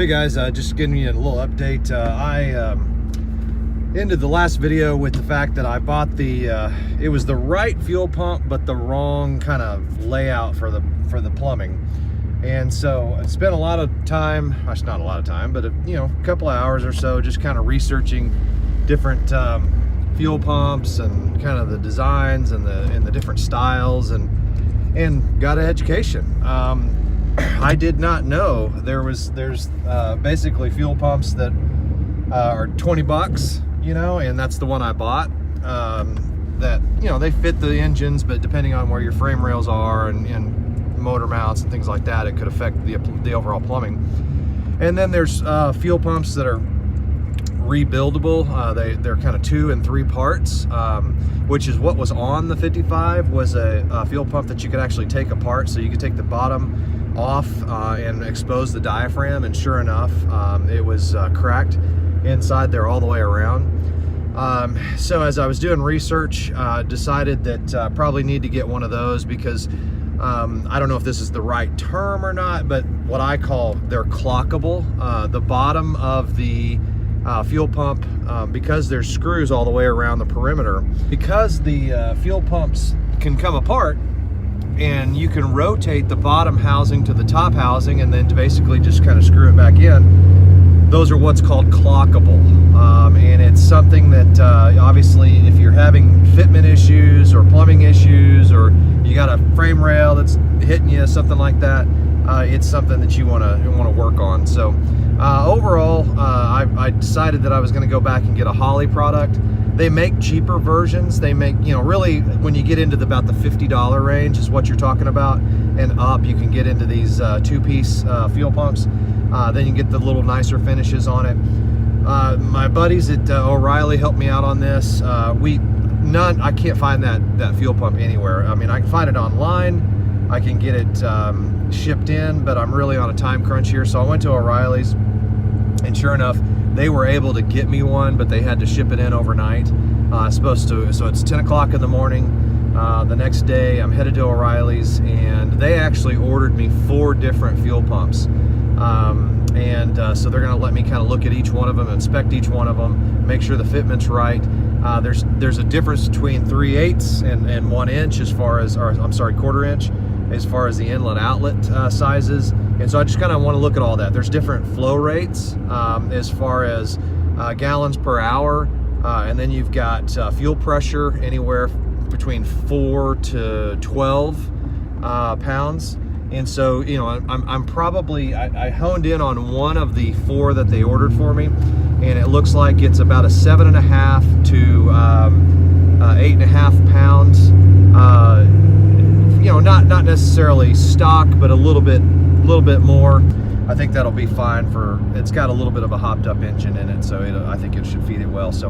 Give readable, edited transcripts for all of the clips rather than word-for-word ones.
Hey guys, just giving you a little update. I ended the last video with the fact that I bought it was the right fuel pump, but the wrong kind of layout for the plumbing. And so I spent a lot of time, actually not a lot of time, but a couple of hours or so just kind of researching different fuel pumps and kind of the designs and the different styles and got an education. I did not know there's basically fuel pumps that are 20 bucks, and that's the one I bought. That they fit the engines, but depending on where your frame rails are and motor mounts and things like that, it could affect the overall plumbing. And then there's fuel pumps that are rebuildable. They're kind of 2 and 3 parts, which is what was on the 55 was a fuel pump that you could actually take apart. So you could take the bottom off and expose the diaphragm, and sure enough, it was cracked inside there all the way around. So as I was doing research, decided that probably need to get one of those because I don't know if this is the right term or not, but what I call they're clockable. The bottom of the fuel pump, because there's screws all the way around the perimeter, because the fuel pumps can come apart, and you can rotate the bottom housing to the top housing and then to basically just kind of screw it back in. Those are what's called clockable. And it's something that obviously if you're having fitment issues or plumbing issues, or you got a frame rail that's hitting you, something like that, it's something that you want to work on. So overall, I decided that I was going to go back and get a Holley product. They make cheaper versions. They make, really when you get into about the $50 range is what you're talking about, and up, you can get into these 2-piece fuel pumps. Then you get the little nicer finishes on it. My buddies at O'Reilly helped me out on this. I can't find that fuel pump anywhere. I mean, I can find it online. I can get it shipped in, but I'm really on a time crunch here. So I went to O'Reilly's, and sure enough, they were able to get me one, but they had to ship it in overnight. So it's 10 o'clock in the morning. The next day, I'm headed to O'Reilly's, and they actually ordered me 4 different fuel pumps. So they're going to let me kind of look at each one of them, inspect each one of them, make sure the fitment's right. There's a difference between 3/8 and 1 inch as far as, or I'm sorry, 1/4 inch as far as the inlet outlet sizes. And so I just kind of want to look at all that. There's different flow rates as far as gallons per hour, and then you've got fuel pressure anywhere between 4 to 12 pounds. And so, I'm probably, I honed in on one of the 4 that they ordered for me, and it looks like it's about a 7.5 to 8.5 pounds. Not necessarily stock, but a little bit more. I think that'll be fine it's got a little bit of a hopped up engine in it, so I think it should feed it well. So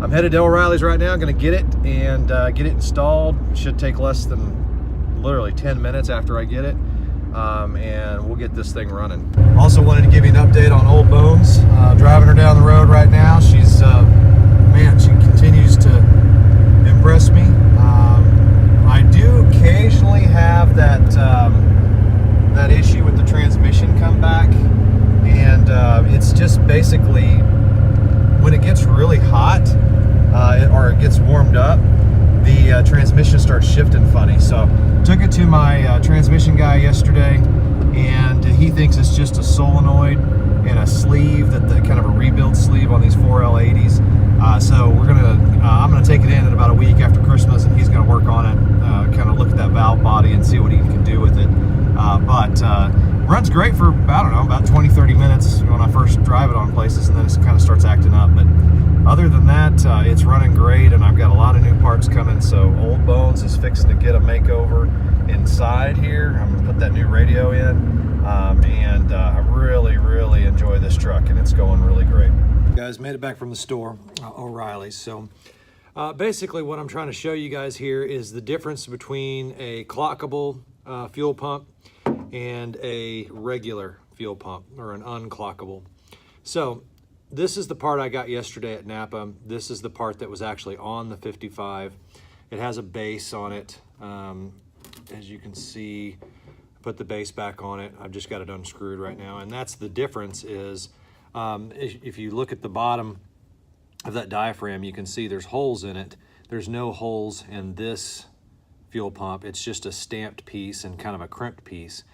I'm headed to O'Reilly's right now. I'm going to get it and get it installed. Should take less than literally 10 minutes after I get it. And we'll get this thing running. Also wanted to give you an update on Old Bones. Driving her down the road right now. She's, man, she continues to impress me. I do occasionally have that issue with the transmission come back, and it's just basically when it gets really hot or it gets warmed up, the transmission starts shifting funny. So took it to my transmission guy yesterday, and he thinks it's just a solenoid and a sleeve, the kind of a rebuild sleeve on these 4L80s. So I'm gonna take it in about a week after Christmas, and he's gonna work on it, kind of look at that valve body and see what he can do with it. But runs great for, I don't know, about 20-30 minutes when I first drive it on places, and then it kind of starts acting up. But other than that, it's running great, and I've got a lot of new parts coming. So Old Bones is fixing to get a makeover inside here. I'm gonna put that new radio in, and I really enjoy this truck, and it's going really great. Guys, made it back from the store, O'Reilly's. So basically what I'm trying to show you guys here is the difference between a clockable fuel pump and a regular fuel pump, or an unclockable. So this is the part I got yesterday at Napa. This is the part that was actually on the 55. It has a base on it, as you can see. put the base back on it. I've just got it unscrewed right now, and that's the difference is if you look at the bottom of that diaphragm, you can see there's holes in it. There's no holes in this fuel pump. It's just a stamped piece and kind of a crimped piece.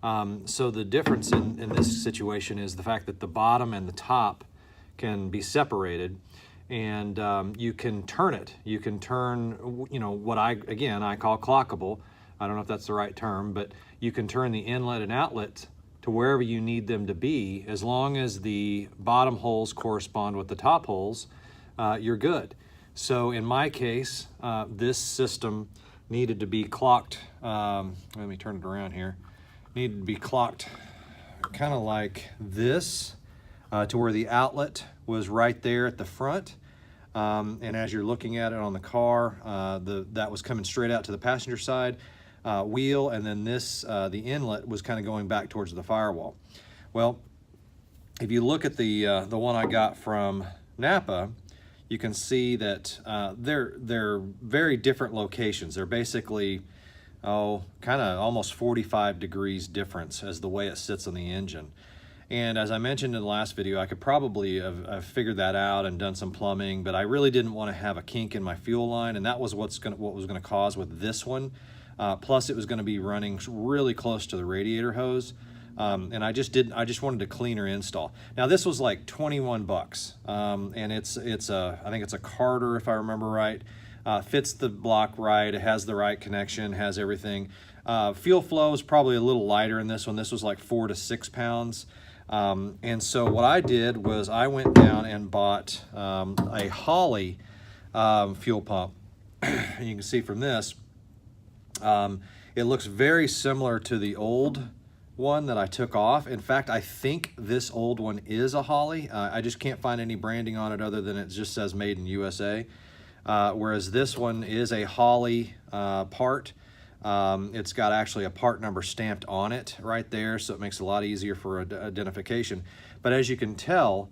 So the difference in this situation is the fact that the bottom and the top can be separated, and you can turn it. You can turn, you know, what I call clockable. I don't know if that's the right term, but you can turn the inlet and outlet to wherever you need them to be. As long as the bottom holes correspond with the top holes, you're good. So in my case, this system needed to be clocked, let me turn it around here, needed to be clocked kind of like this, to where the outlet was right there at the front. And as you're looking at it on the car, that was coming straight out to the passenger side wheel, and then this, the inlet was kind of going back towards the firewall. Well, if you look at the one I got from Napa, you can see that they're very different locations. They're basically, kind of almost 45 degrees difference as the way it sits on the engine. And as I mentioned in the last video, I could probably have figured that out and done some plumbing, but I really didn't want to have a kink in my fuel line, and that was what was going to cause with this one. Plus, it was going to be running really close to the radiator hose, and I just wanted a cleaner install. Now, this was like 21 bucks, and I think it's a Carter, if I remember right. Fits the block right, it has the right connection, has everything. Fuel flow is probably a little lighter in this one. This was like 4 to 6 pounds. And so what I did was I went down and bought a Holley fuel pump. And you can see from this, it looks very similar to the old one that I took off. In fact, I think this old one is a Holley. I just can't find any branding on it other than it just says made in USA. Whereas this one is a Holley part. It's got actually a part number stamped on it right there, so it makes it a lot easier for identification. But as you can tell,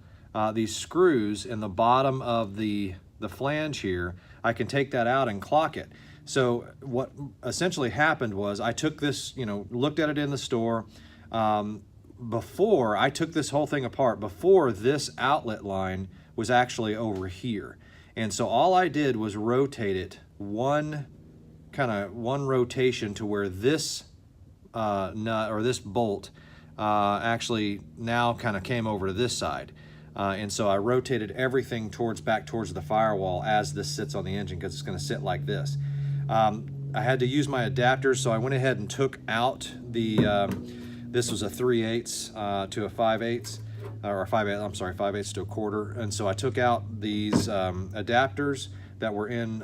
these screws in the bottom of the flange here, I can take that out and clock it. So what essentially happened was I took this, looked at it in the store. Before I took this whole thing apart, before this outlet line was actually over here. And so all I did was rotate it one rotation to where this nut or this bolt actually now kind of came over to this side. And so I rotated everything back towards the firewall as this sits on the engine, because it's going to sit like this. I had to use my adapters, so I went ahead and took out this was a 3/8 to a 5/8, or a 5/8, I'm sorry, 5/8 to a quarter. And so I took out these adapters that were in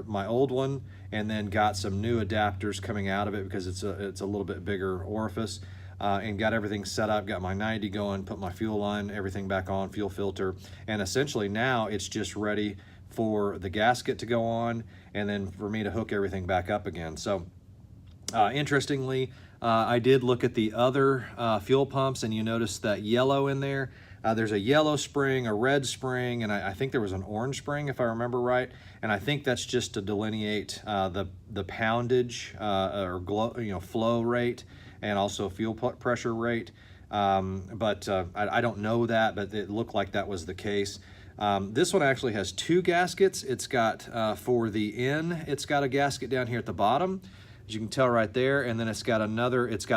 my old one, and then got some new adapters coming out of it because it's a little bit bigger orifice, and got everything set up, got my 90 going, put my fuel line, everything back on, fuel filter, and essentially now it's just ready for the gasket to go on and then for me to hook everything back up again. So interestingly, I did look at the other fuel pumps, and you notice that yellow in there. There's a yellow spring, a red spring, and I think there was an orange spring, if I remember right. And I think that's just to delineate the poundage or flow rate, and also fuel pressure rate. But I don't know that, but it looked like that was the case. This one actually has 2 gaskets. It's got, for the in, it's got a gasket down here at the bottom, as you can tell right there, and then it's got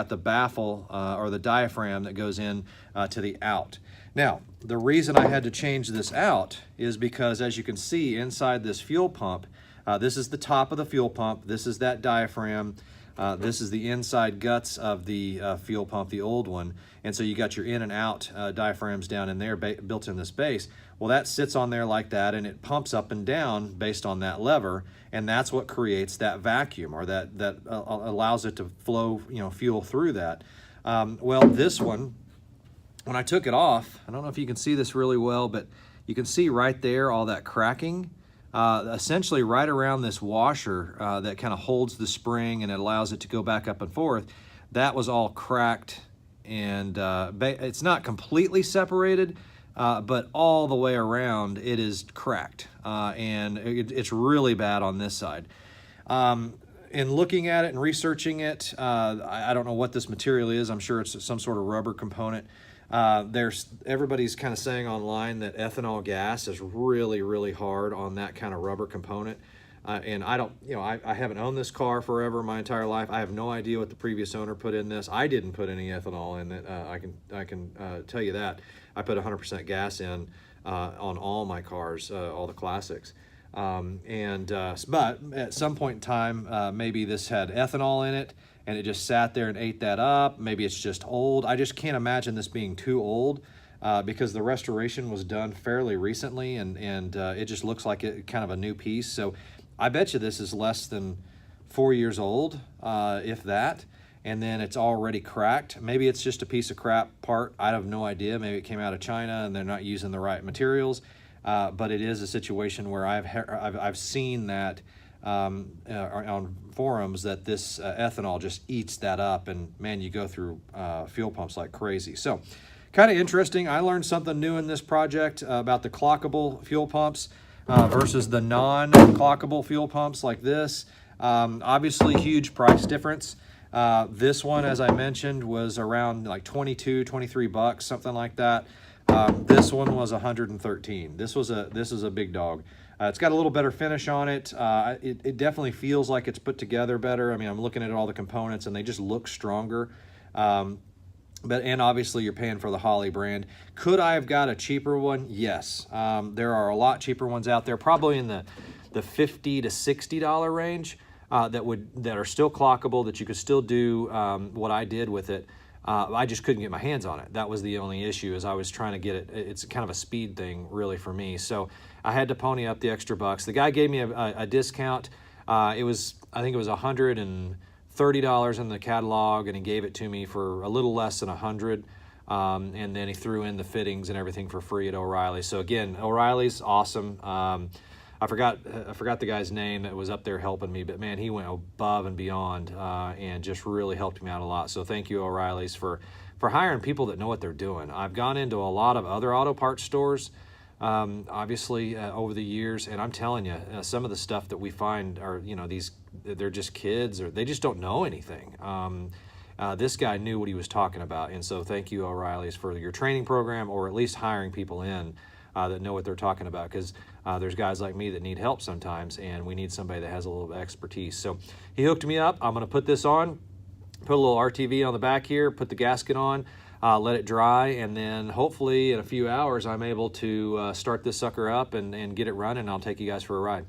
the baffle or the diaphragm that goes in to the out. Now, the reason I had to change this out is because, as you can see inside this fuel pump, this is the top of the fuel pump, this is that diaphragm, this is the inside guts of the fuel pump, the old one, and so you got your in and out diaphragms down in there built in this base. Well, that sits on there like that, and it pumps up and down based on that lever, and that's what creates that vacuum, or that allows it to flow, fuel through that. Well, this one, when I took it off, I don't know if you can see this really well, but you can see right there all that cracking. Essentially right around this washer that kind of holds the spring and it allows it to go back up and forth, that was all cracked, and it's not completely separated, but all the way around it is cracked, and it's really bad on this side. in looking at it and researching it, I don't know what this material is. I'm sure it's some sort of rubber component. Everybody's kind of saying online that ethanol gas is really, really hard on that kind of rubber component. And I don't, I haven't owned this car forever, my entire life. I have no idea what the previous owner put in this. I didn't put any ethanol in it. I can tell you that. I put 100% gas in on all my cars, all the classics. But at some point in time, maybe this had ethanol in it and it just sat there and ate that up. Maybe it's just old. I just can't imagine this being too old because the restoration was done fairly recently and it just looks like it kind of a new piece. So I bet you this is less than 4 years old, if that, and then it's already cracked. Maybe it's just a piece of crap part. I have no idea. Maybe it came out of China and they're not using the right materials. But it is a situation where I've seen that on forums that this ethanol just eats that up, and man, you go through fuel pumps like crazy. So kind of interesting. I learned something new in this project about the clockable fuel pumps versus the non-clockable fuel pumps like this. Obviously huge price difference. This one, as I mentioned, was around like 22, 23 bucks, something like that. This one was 113. This is a big dog. It's got a little better finish on it. It definitely feels like it's put together better. I mean, I'm looking at all the components and they just look stronger. And obviously you're paying for the Holley brand. Could I have got a cheaper one? Yes. There are a lot cheaper ones out there, probably in the $50 to $60 range that are still clockable, that you could still do what I did with it. I just couldn't get my hands on it. That was the only issue, is I was trying to get it. It's kind of a speed thing really for me. So I had to pony up the extra bucks. The guy gave me a discount. I think it was $130 in the catalog, and he gave it to me for a little less than $100. And then he threw in the fittings and everything for free at O'Reilly's. So again, O'Reilly's awesome. I forgot the guy's name that was up there helping me, but man, he went above and beyond and just really helped me out a lot. So thank you, O'Reilly's, for hiring people that know what they're doing. I've gone into a lot of other auto parts stores, obviously, over the years, and I'm telling you, some of the stuff that we find are, they're just kids, or they just don't know anything. This guy knew what he was talking about, and so thank you, O'Reilly's, for your training program, or at least hiring people in that know what they're talking about, because there's guys like me that need help sometimes, and we need somebody that has a little bit of expertise. So he hooked me up. I'm going to put this on, put a little RTV on the back here, put the gasket on, let it dry, and then hopefully in a few hours I'm able to start this sucker up and get it running. I'll take you guys for a ride.